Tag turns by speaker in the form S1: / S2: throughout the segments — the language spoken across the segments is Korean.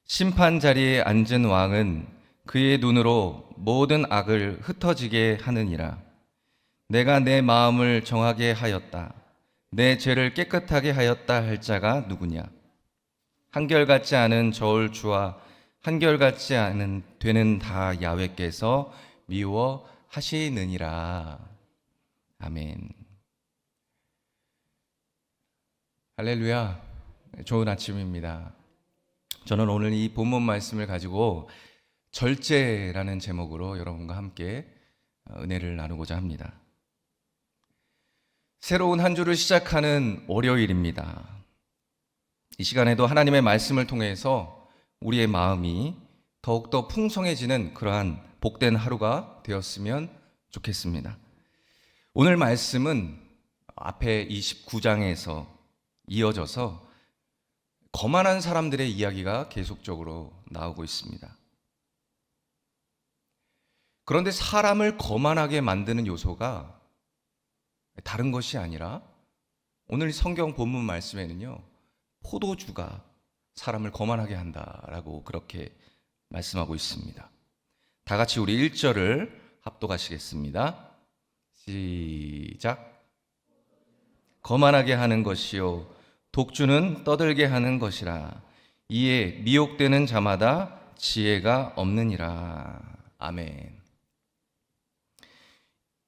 S1: 심판 자리에 앉은 왕은 그의 눈으로 모든 악을 흩어지게 하느니라. 내가 내 마음을 정하게 하였다. 내 죄를 깨끗하게 하였다 할 자가 누구냐? 한결같지 않은 저울주와 한결같지 않은 되는 다 야훼께서 미워하시느니라. 아멘. 할렐루야. 좋은 아침입니다. 저는 오늘 이 본문 말씀을 가지고 절제라는 제목으로 여러분과 함께 은혜를 나누고자 합니다. 새로운 한 주를 시작하는 월요일입니다. 이 시간에도 하나님의 말씀을 통해서 우리의 마음이 더욱더 풍성해지는 그러한 복된 하루가 되었으면 좋겠습니다. 오늘 말씀은 앞에 29장에서 이어져서 거만한 사람들의 이야기가 계속적으로 나오고 있습니다. 그런데 사람을 거만하게 만드는 요소가 다른 것이 아니라 오늘 성경 본문 말씀에는요, 포도주가 사람을 거만하게 한다라고 그렇게 말씀하고 있습니다. 다 같이 우리 1절을 합독하시겠습니다. 시작. 거만하게 하는 것이요 독주는 떠들게 하는 것이라. 이에 미혹되는 자마다 지혜가 없느니라. 아멘.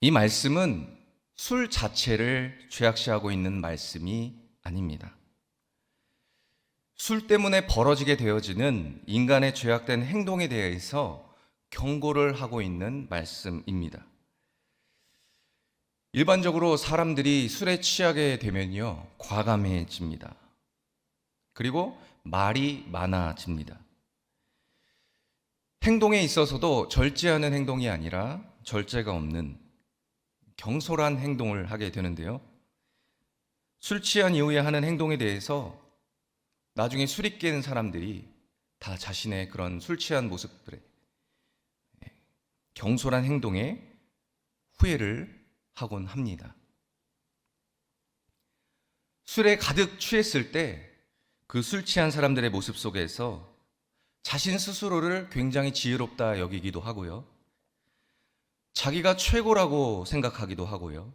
S1: 이 말씀은 술 자체를 죄악시하고 있는 말씀이 아닙니다. 술 때문에 벌어지게 되어지는 인간의 죄악된 행동에 대해서 경고를 하고 있는 말씀입니다. 일반적으로 사람들이 술에 취하게 되면요, 과감해집니다. 그리고 말이 많아집니다. 행동에 있어서도 절제하는 행동이 아니라 절제가 없는 경솔한 행동을 하게 되는데요. 술 취한 이후에 하는 행동에 대해서 나중에 술이 깬 사람들이 다 자신의 그런 술 취한 모습들에 경솔한 행동에 후회를 하곤 합니다. 술에 가득 취했을 때 그 술 취한 사람들의 모습 속에서 자신 스스로를 굉장히 지혜롭다 여기기도 하고요. 자기가 최고라고 생각하기도 하고요.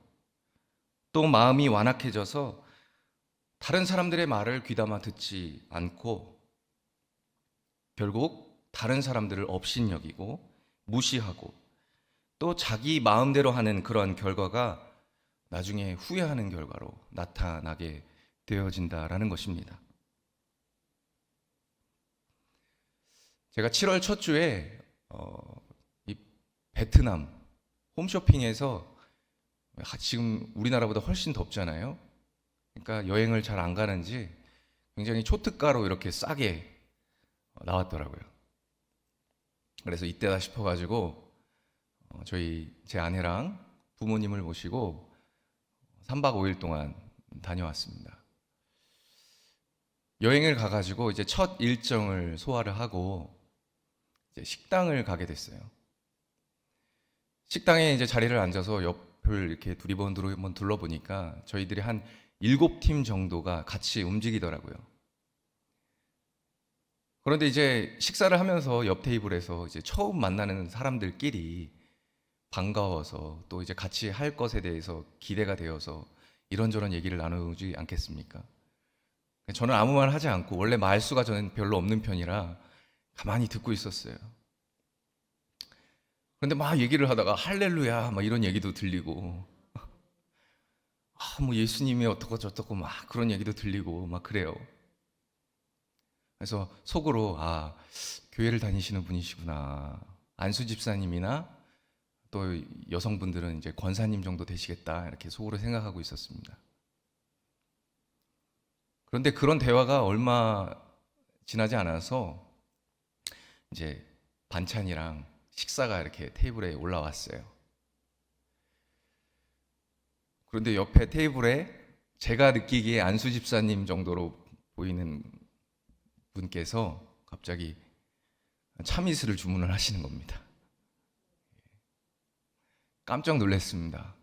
S1: 또 마음이 완악해져서 다른 사람들의 말을 귀담아 듣지 않고 결국 다른 사람들을 업신여기고 무시하고 또 자기 마음대로 하는 그런 결과가 나중에 후회하는 결과로 나타나게 되어진다라는 것입니다. 제가 7월 첫 주에 이 베트남 홈쇼핑에서 지금 우리나라보다 훨씬 덥잖아요. 그러니까 여행을 잘 안 가는지 굉장히 초특가로 이렇게 싸게 나왔더라고요. 그래서 이때다 싶어가지고 제 아내랑 부모님을 모시고 3박 5일 동안 다녀왔습니다. 여행을 가가지고 이제 첫 일정을 소화를 하고 이제 식당을 가게 됐어요. 식당에 이제 자리를 앉아서 옆을 이렇게 두리번 둘러보니까 저희들이 한 7팀 정도가 같이 움직이더라고요. 그런데 이제 식사를 하면서 옆 테이블에서 이제 처음 만나는 사람들끼리 반가워서 또 이제 같이 할 것에 대해서 기대가 되어서 이런저런 얘기를 나누지 않겠습니까? 저는 아무 말 하지 않고 원래 말수가 저는 별로 없는 편이라 가만히 듣고 있었어요. 그런데 막 얘기를 하다가 할렐루야 막 이런 얘기도 들리고 뭐 예수님이 어떻고 저떻고 막 그런 얘기도 들리고 막 그래요. 그래서 속으로 교회를 다니시는 분이시구나. 안수 집사님이나 또 여성분들은 이제 권사님 정도 되시겠다 이렇게 속으로 생각하고 있었습니다. 그런데 그런 대화가 얼마 지나지 않아서 이제 반찬이랑 식사가 이렇게 테이블에 올라왔어요. 그런데 옆에 테이블에 제가 느끼기에 안수 집사님 정도로 보이는 분께서 갑자기 참이슬을 주문을 하시는 겁니다. 깜짝 놀랐습니다.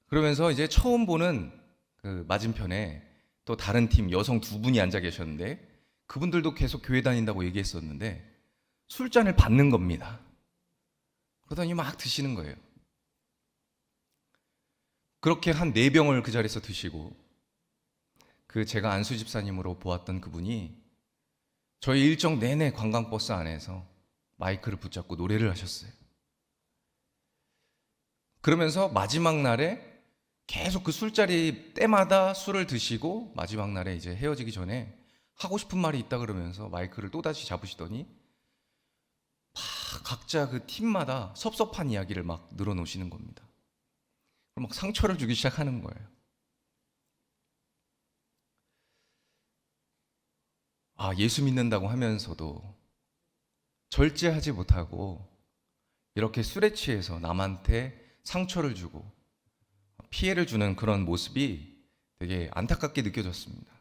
S1: 그러면서 이제 처음 보는 그 맞은편에 또 다른 팀 여성 두 분이 앉아 계셨는데 그분들도 계속 교회 다닌다고 얘기했었는데 술잔을 받는 겁니다. 그러더니 막 드시는 거예요. 그렇게 한 4병을 그 자리에서 드시고, 그 제가 안수 집사님으로 보았던 그분이 저희 일정 내내 관광버스 안에서 마이크를 붙잡고 노래를 하셨어요. 그러면서 마지막 날에 계속 그 술자리 때마다 술을 드시고, 마지막 날에 이제 헤어지기 전에 하고 싶은 말이 있다 그러면서 마이크를 또다시 잡으시더니 막 각자 그 팀마다 섭섭한 이야기를 막 늘어놓으시는 겁니다. 그럼 막 상처를 주기 시작하는 거예요. 예수 믿는다고 하면서도 절제하지 못하고 이렇게 술에 취해서 남한테 상처를 주고 피해를 주는 그런 모습이 되게 안타깝게 느껴졌습니다.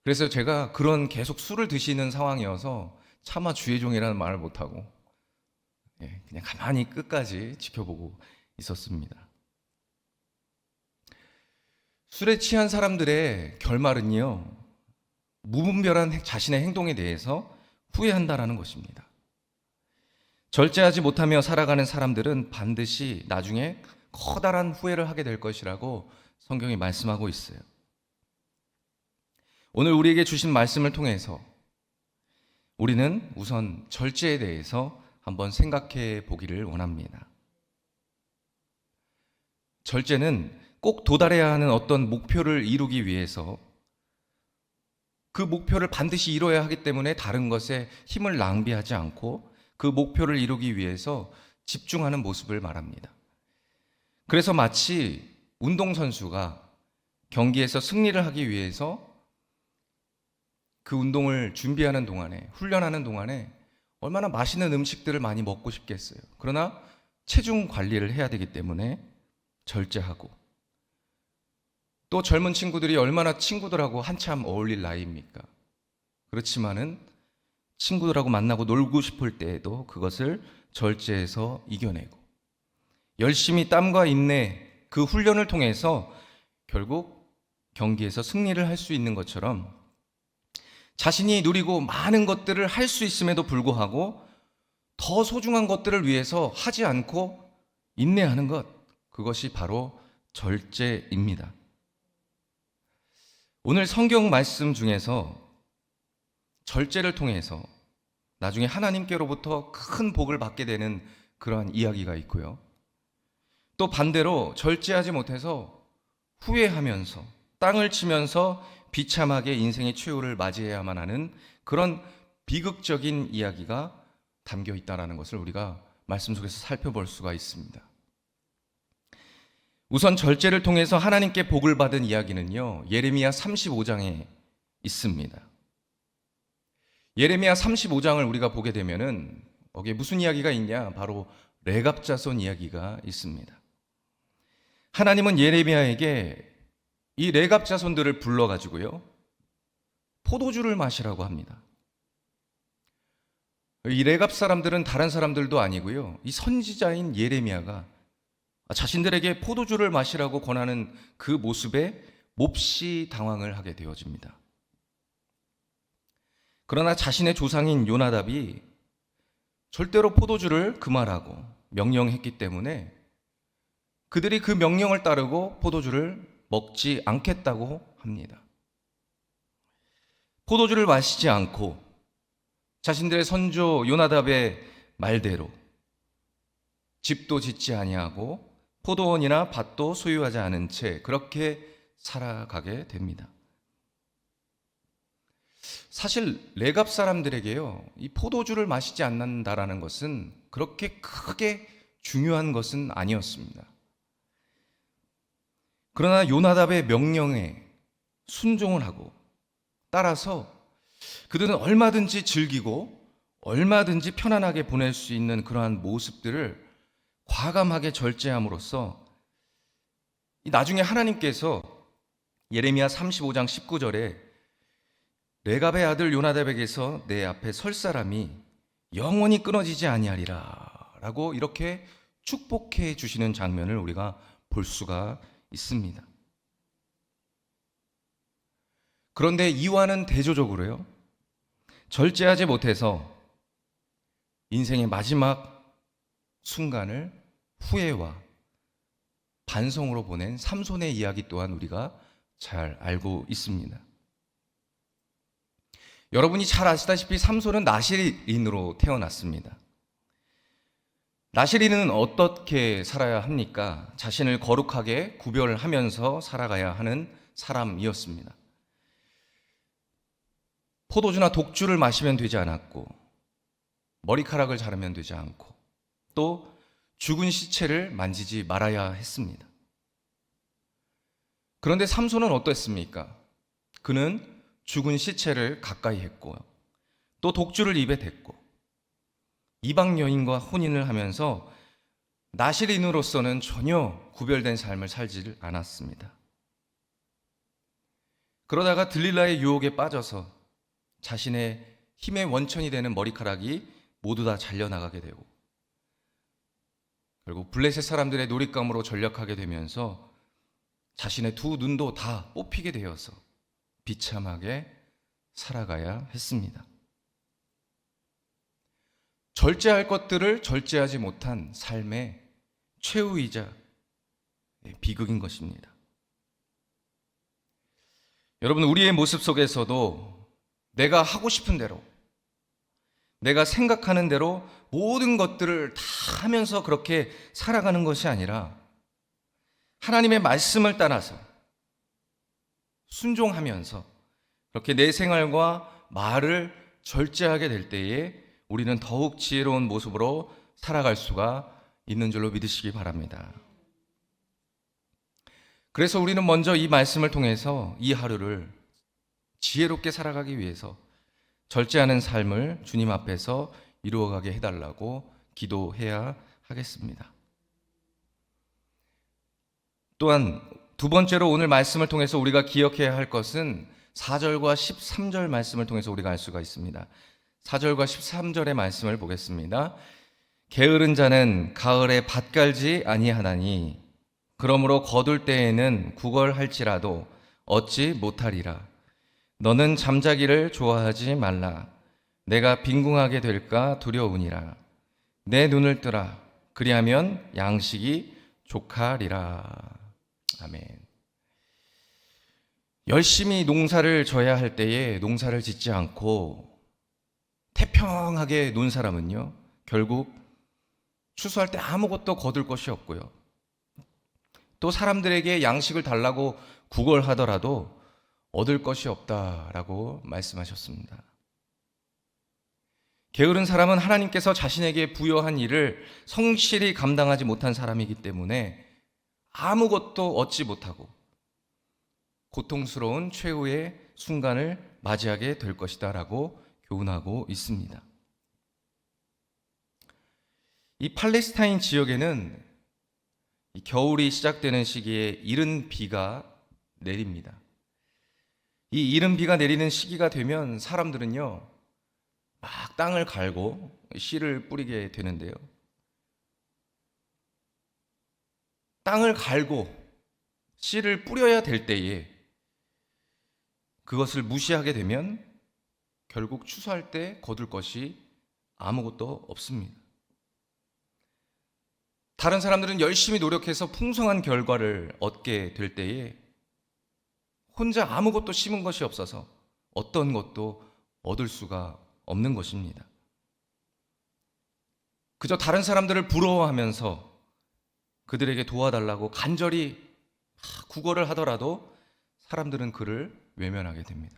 S1: 그래서 제가 그런 계속 술을 드시는 상황이어서 차마 주의 종이라는 말을 못하고 그냥 가만히 끝까지 지켜보고 있었습니다. 술에 취한 사람들의 결말은요, 무분별한 자신의 행동에 대해서 후회한다라는 것입니다. 절제하지 못하며 살아가는 사람들은 반드시 나중에 커다란 후회를 하게 될 것이라고 성경이 말씀하고 있어요. 오늘 우리에게 주신 말씀을 통해서 우리는 우선 절제에 대해서 한번 생각해 보기를 원합니다. 절제는 꼭 도달해야 하는 어떤 목표를 이루기 위해서 그 목표를 반드시 이뤄야 하기 때문에 다른 것에 힘을 낭비하지 않고 그 목표를 이루기 위해서 집중하는 모습을 말합니다. 그래서 마치 운동선수가 경기에서 승리를 하기 위해서 그 운동을 준비하는 동안에, 훈련하는 동안에 얼마나 맛있는 음식들을 많이 먹고 싶겠어요. 그러나 체중 관리를 해야 되기 때문에 절제하고, 또 젊은 친구들이 얼마나 친구들하고 한참 어울릴 나이입니까? 그렇지만은 친구들하고 만나고 놀고 싶을 때에도 그것을 절제해서 이겨내고, 열심히 땀과 인내, 그 훈련을 통해서 결국 경기에서 승리를 할 수 있는 것처럼 자신이 누리고 많은 것들을 할 수 있음에도 불구하고 더 소중한 것들을 위해서 하지 않고 인내하는 것, 그것이 바로 절제입니다. 오늘 성경 말씀 중에서 절제를 통해서 나중에 하나님께로부터 큰 복을 받게 되는 그러한 이야기가 있고요. 또 반대로 절제하지 못해서 후회하면서 땅을 치면서 비참하게 인생의 최후를 맞이해야만 하는 그런 비극적인 이야기가 담겨 있다는 것을 우리가 말씀 속에서 살펴볼 수가 있습니다. 우선 절제를 통해서 하나님께 복을 받은 이야기는요, 예레미야 35장에 있습니다. 예레미야 35장을 우리가 보게 되면은 거기에 무슨 이야기가 있냐? 바로 레갑자손 이야기가 있습니다. 하나님은 예레미야에게 이 레갑자손들을 불러가지고요, 포도주를 마시라고 합니다. 이 레갑 사람들은 다른 사람들도 아니고요, 이 선지자인 예레미야가 자신들에게 포도주를 마시라고 권하는 그 모습에 몹시 당황을 하게 되어집니다. 그러나 자신의 조상인 요나답이 절대로 포도주를 금하라고 명령했기 때문에 그들이 그 명령을 따르고 포도주를 먹지 않겠다고 합니다. 포도주를 마시지 않고 자신들의 선조 요나답의 말대로 집도 짓지 아니하고 포도원이나 밭도 소유하지 않은 채 그렇게 살아가게 됩니다. 사실 레갑 사람들에게요, 이 포도주를 마시지 않는다라는 것은 그렇게 크게 중요한 것은 아니었습니다. 그러나 요나답의 명령에 순종을 하고 따라서 그들은 얼마든지 즐기고 얼마든지 편안하게 보낼 수 있는 그러한 모습들을 과감하게 절제함으로써 나중에 하나님께서 예레미야 35장 19절에 레갑의 아들 요나답에게서 내 앞에 설 사람이 영원히 끊어지지 아니하리라 라고 이렇게 축복해 주시는 장면을 우리가 볼 수가 있습니다. 그런데 이와는 대조적으로요, 절제하지 못해서 인생의 마지막 순간을 후회와 반성으로 보낸 삼손의 이야기 또한 우리가 잘 알고 있습니다. 여러분이 잘 아시다시피 삼손은 나실인으로 태어났습니다. 나실인은 어떻게 살아야 합니까? 자신을 거룩하게 구별하면서 살아가야 하는 사람이었습니다. 포도주나 독주를 마시면 되지 않았고, 머리카락을 자르면 되지 않고, 또 죽은 시체를 만지지 말아야 했습니다. 그런데 삼손은 어땠습니까? 그는 죽은 시체를 가까이 했고, 또 독주를 입에 댔고, 이방 여인과 혼인을 하면서 나실인으로서는 전혀 구별된 삶을 살지를 않았습니다. 그러다가 들릴라의 유혹에 빠져서 자신의 힘의 원천이 되는 머리카락이 모두 다 잘려나가게 되고, 결국 블레셋 사람들의 놀잇감으로 전락하게 되면서 자신의 두 눈도 다 뽑히게 되어서 비참하게 살아가야 했습니다. 절제할 것들을 절제하지 못한 삶의 최후이자 비극인 것입니다. 여러분, 우리의 모습 속에서도 내가 하고 싶은 대로, 내가 생각하는 대로 모든 것들을 다 하면서 그렇게 살아가는 것이 아니라 하나님의 말씀을 따라서 순종하면서 그렇게 내 생활과 말을 절제하게 될 때에 우리는 더욱 지혜로운 모습으로 살아갈 수가 있는 줄로 믿으시기 바랍니다. 그래서 우리는 먼저 이 말씀을 통해서 이 하루를 지혜롭게 살아가기 위해서 절제하는 삶을 주님 앞에서 이루어가게 해달라고 기도해야 하겠습니다. 또한 두 번째로 오늘 말씀을 통해서 우리가 기억해야 할 것은 4절과 13절 말씀을 통해서 우리가 알 수가 있습니다. 4절과 13절의 말씀을 보겠습니다. 게으른 자는 가을에 밭 갈지 아니하나니 그러므로 거둘 때에는 구걸할지라도 얻지 못하리라. 너는 잠자기를 좋아하지 말라. 내가 빈궁하게 될까 두려우니라. 내 눈을 뜨라. 그리하면 양식이 족하리라. 아멘. 열심히 농사를 져야 할 때에 농사를 짓지 않고 태평하게 논 사람은요, 결국 추수할 때 아무것도 거둘 것이 없고요, 또 사람들에게 양식을 달라고 구걸하더라도 얻을 것이 없다라고 말씀하셨습니다. 게으른 사람은 하나님께서 자신에게 부여한 일을 성실히 감당하지 못한 사람이기 때문에 아무것도 얻지 못하고 고통스러운 최후의 순간을 맞이하게 될 것이다 라고 교훈하고 있습니다. 이 팔레스타인 지역에는 이 겨울이 시작되는 시기에 이른 비가 내립니다. 이 이른 비가 내리는 시기가 되면 사람들은요, 막 땅을 갈고 씨를 뿌리게 되는데요, 땅을 갈고 씨를 뿌려야 될 때에 그것을 무시하게 되면 결국 추수할 때 거둘 것이 아무것도 없습니다. 다른 사람들은 열심히 노력해서 풍성한 결과를 얻게 될 때에 혼자 아무것도 심은 것이 없어서 어떤 것도 얻을 수가 없는 것입니다. 그저 다른 사람들을 부러워하면서 그들에게 도와달라고 간절히 구걸을 하더라도 사람들은 그를 외면하게 됩니다.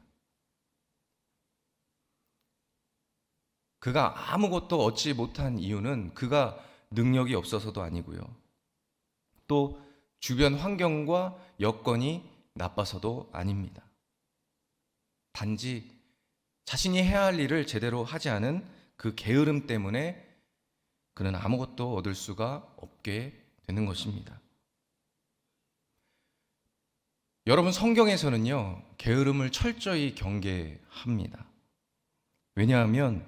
S1: 그가 아무것도 얻지 못한 이유는 그가 능력이 없어서도 아니고요, 또 주변 환경과 여건이 나빠서도 아닙니다. 단지 자신이 해야 할 일을 제대로 하지 않은 그 게으름 때문에 그는 아무것도 얻을 수가 없게 되는 것입니다. 여러분, 성경에서는요, 게으름을 철저히 경계합니다. 왜냐하면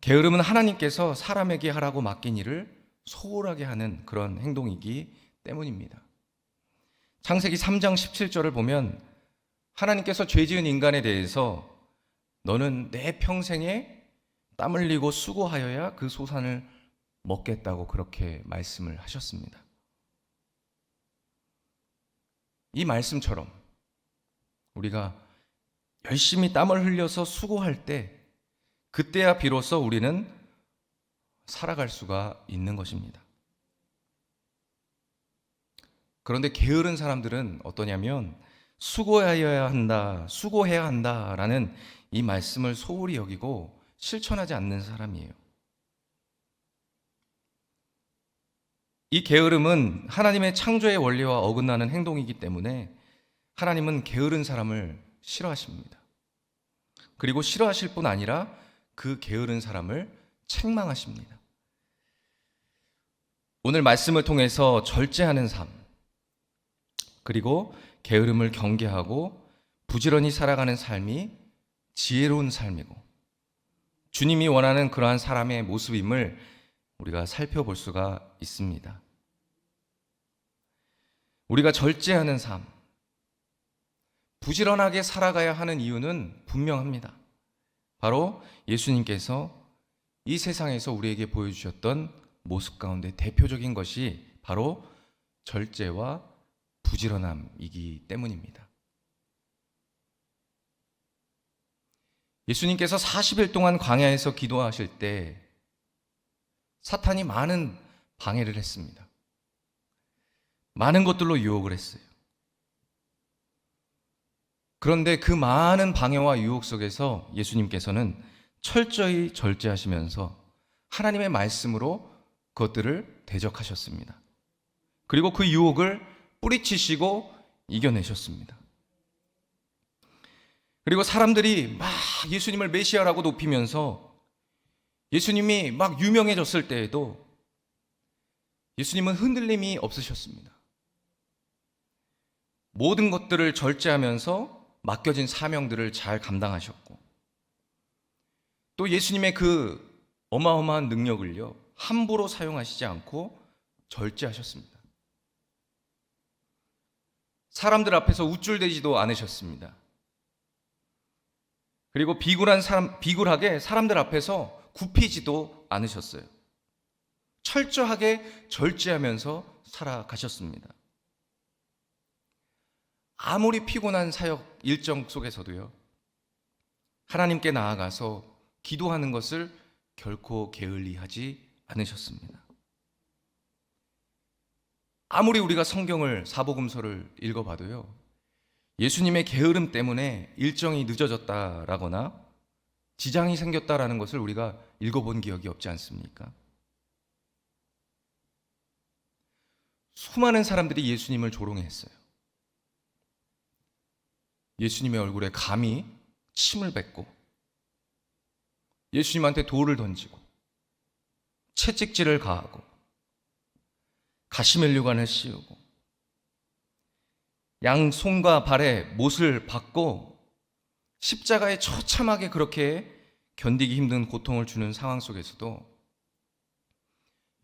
S1: 게으름은 하나님께서 사람에게 하라고 맡긴 일을 소홀하게 하는 그런 행동이기 때문입니다. 창세기 3장 17절을 보면 하나님께서 죄 지은 인간에 대해서 너는 내 평생에 땀 흘리고 수고하여야 그 소산을 먹겠다고 그렇게 말씀을 하셨습니다. 이 말씀처럼 우리가 열심히 땀을 흘려서 수고할 때 그때야 비로소 우리는 살아갈 수가 있는 것입니다. 그런데 게으른 사람들은 어떠냐면 수고해야 한다, 수고해야 한다라는 이 말씀을 소홀히 여기고 실천하지 않는 사람이에요. 이 게으름은 하나님의 창조의 원리와 어긋나는 행동이기 때문에 하나님은 게으른 사람을 싫어하십니다. 그리고 싫어하실 뿐 아니라 그 게으른 사람을 책망하십니다. 오늘 말씀을 통해서 절제하는 삶, 그리고 게으름을 경계하고 부지런히 살아가는 삶이 지혜로운 삶이고 주님이 원하는 그러한 사람의 모습임을 우리가 살펴볼 수가 있습니다. 우리가 절제하는 삶, 부지런하게 살아가야 하는 이유는 분명합니다. 바로 예수님께서 이 세상에서 우리에게 보여주셨던 모습 가운데 대표적인 것이 바로 절제와 부지런함이기 때문입니다. 예수님께서 40일 동안 광야에서 기도하실 때 사탄이 많은 방해를 했습니다. 많은 것들로 유혹을 했어요. 그런데 그 많은 방해와 유혹 속에서 예수님께서는 철저히 절제하시면서 하나님의 말씀으로 그것들을 대적하셨습니다. 그리고 그 유혹을 뿌리치시고 이겨내셨습니다. 그리고 사람들이 막 예수님을 메시아라고 높이면서 예수님이 막 유명해졌을 때에도 예수님은 흔들림이 없으셨습니다. 모든 것들을 절제하면서 맡겨진 사명들을 잘 감당하셨고 또 예수님의 그 어마어마한 능력을요 함부로 사용하시지 않고 절제하셨습니다. 사람들 앞에서 우쭐대지도 않으셨습니다. 그리고 비굴하게 사람들 앞에서 굽히지도 않으셨어요. 철저하게 절제하면서 살아가셨습니다. 아무리 피곤한 사역 일정 속에서도요, 하나님께 나아가서 기도하는 것을 결코 게을리하지 않으셨습니다. 아무리 우리가 성경을 사복음서를 읽어봐도요, 예수님의 게으름 때문에 일정이 늦어졌다라거나 지장이 생겼다라는 것을 우리가 읽어본 기억이 없지 않습니까? 수많은 사람들이 예수님을 조롱했어요. 예수님의 얼굴에 감히 침을 뱉고 예수님한테 돌을 던지고 채찍질을 가하고 가시멜류관을 씌우고 양손과 발에 못을 박고 십자가에 처참하게 그렇게 견디기 힘든 고통을 주는 상황 속에서도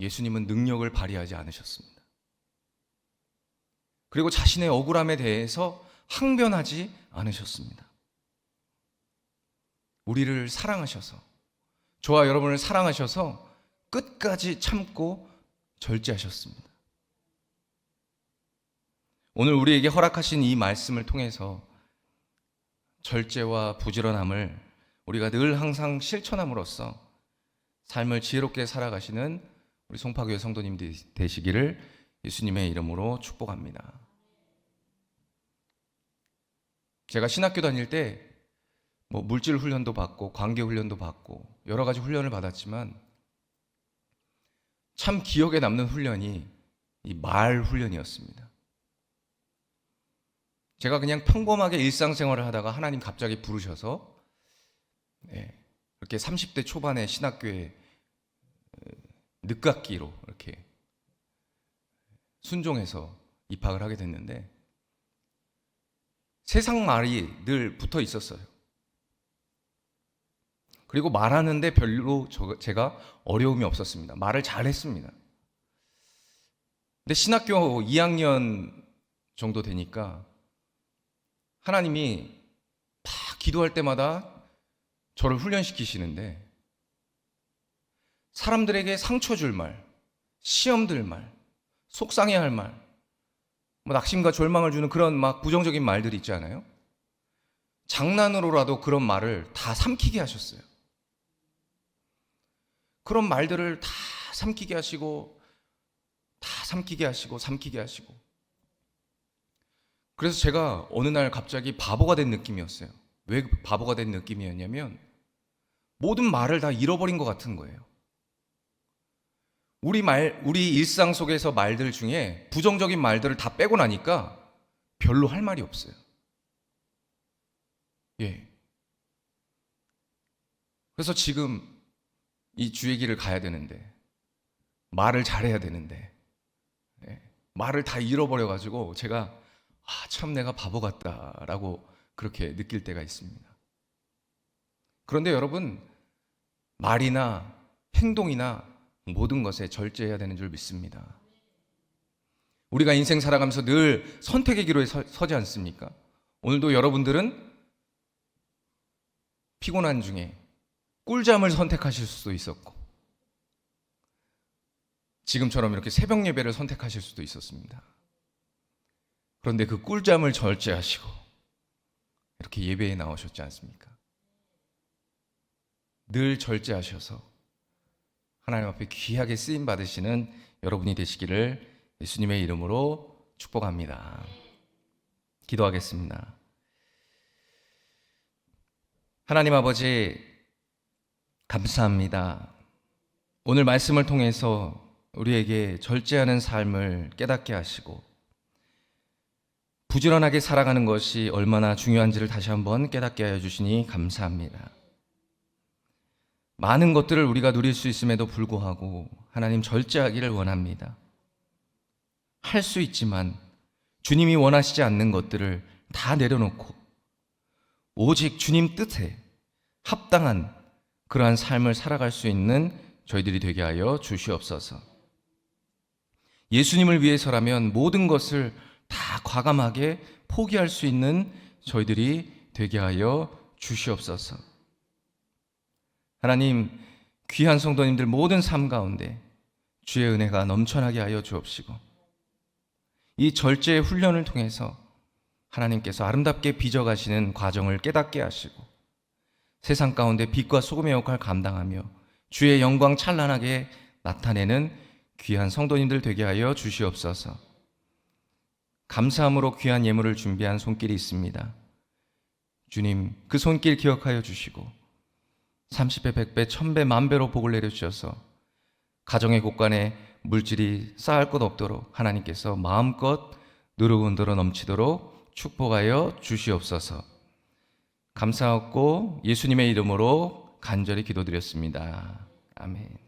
S1: 예수님은 능력을 발휘하지 않으셨습니다. 그리고 자신의 억울함에 대해서 항변하지 않으셨습니다. 우리를 사랑하셔서, 저와 여러분을 사랑하셔서 끝까지 참고 절제하셨습니다. 오늘 우리에게 허락하신 이 말씀을 통해서 절제와 부지런함을 우리가 늘 항상 실천함으로써 삶을 지혜롭게 살아가시는 우리 송파교회 성도님들이 되시기를 예수님의 이름으로 축복합니다. 제가 신학교 다닐 때 물질 훈련도 받고 관계 훈련도 받고 여러 가지 훈련을 받았지만 참 기억에 남는 훈련이 이 말 훈련이었습니다. 제가 그냥 평범하게 일상생활을 하다가 하나님 갑자기 부르셔서 이렇게 30대 초반의 신학교에 늦깎이로 이렇게 순종해서 입학을 하게 됐는데 세상 말이 늘 붙어 있었어요. 그리고 말하는데 별로 제가 어려움이 없었습니다. 말을 잘했습니다. 근데 신학교 2학년 정도 되니까 하나님이 막 기도할 때마다 저를 훈련시키시는데, 사람들에게 상처 줄 말, 시험 들 말, 속상해할 말, 낙심과 절망을 주는 그런 막 부정적인 말들이 있잖아요. 장난으로라도 그런 말을 다 삼키게 하셨어요. 그런 말들을 다 삼키게 하시고, 다 삼키게 하시고, 삼키게 하시고. 그래서 제가 어느 날 갑자기 바보가 된 느낌이었어요. 왜 바보가 된 느낌이었냐면, 모든 말을 다 잃어버린 것 같은 거예요. 우리 일상 속에서 말들 중에 부정적인 말들을 다 빼고 나니까 별로 할 말이 없어요. 예. 그래서 지금 이 주의 길을 가야 되는데, 말을 잘해야 되는데, 예. 말을 다 잃어버려가지고 제가 참 내가 바보 같다라고 그렇게 느낄 때가 있습니다. 그런데 여러분, 말이나 행동이나 모든 것에 절제해야 되는 줄 믿습니다. 우리가 인생 살아가면서 늘 선택의 기로에 서지 않습니까? 오늘도 여러분들은 피곤한 중에 꿀잠을 선택하실 수도 있었고, 지금처럼 이렇게 새벽 예배를 선택하실 수도 있었습니다. 그런데 그 꿀잠을 절제하시고 이렇게 예배에 나오셨지 않습니까? 늘 절제하셔서 하나님 앞에 귀하게 쓰임 받으시는 여러분이 되시기를 예수님의 이름으로 축복합니다. 기도하겠습니다. 하나님 아버지, 감사합니다. 오늘 말씀을 통해서 우리에게 절제하는 삶을 깨닫게 하시고, 부지런하게 살아가는 것이 얼마나 중요한지를 다시 한번 깨닫게 하여 주시니 감사합니다. 많은 것들을 우리가 누릴 수 있음에도 불구하고 하나님, 절제하기를 원합니다. 할 수 있지만 주님이 원하시지 않는 것들을 다 내려놓고 오직 주님 뜻에 합당한 그러한 삶을 살아갈 수 있는 저희들이 되게 하여 주시옵소서. 예수님을 위해서라면 모든 것을 다 과감하게 포기할 수 있는 저희들이 되게 하여 주시옵소서. 하나님, 귀한 성도님들 모든 삶 가운데 주의 은혜가 넘쳐나게 하여 주옵시고, 이 절제의 훈련을 통해서 하나님께서 아름답게 빚어가시는 과정을 깨닫게 하시고, 세상 가운데 빛과 소금의 역할을 감당하며 주의 영광 찬란하게 나타내는 귀한 성도님들 되게 하여 주시옵소서. 감사함으로 귀한 예물을 준비한 손길이 있습니다. 주님, 그 손길 기억하여 주시고 30배, 100배, 1000배, 만배로 복을 내려주셔서 가정의 곳간에 물질이 쌓을 것 없도록 하나님께서 마음껏 누르곤도로 넘치도록 축복하여 주시옵소서. 감사하고 예수님의 이름으로 간절히 기도드렸습니다. 아멘.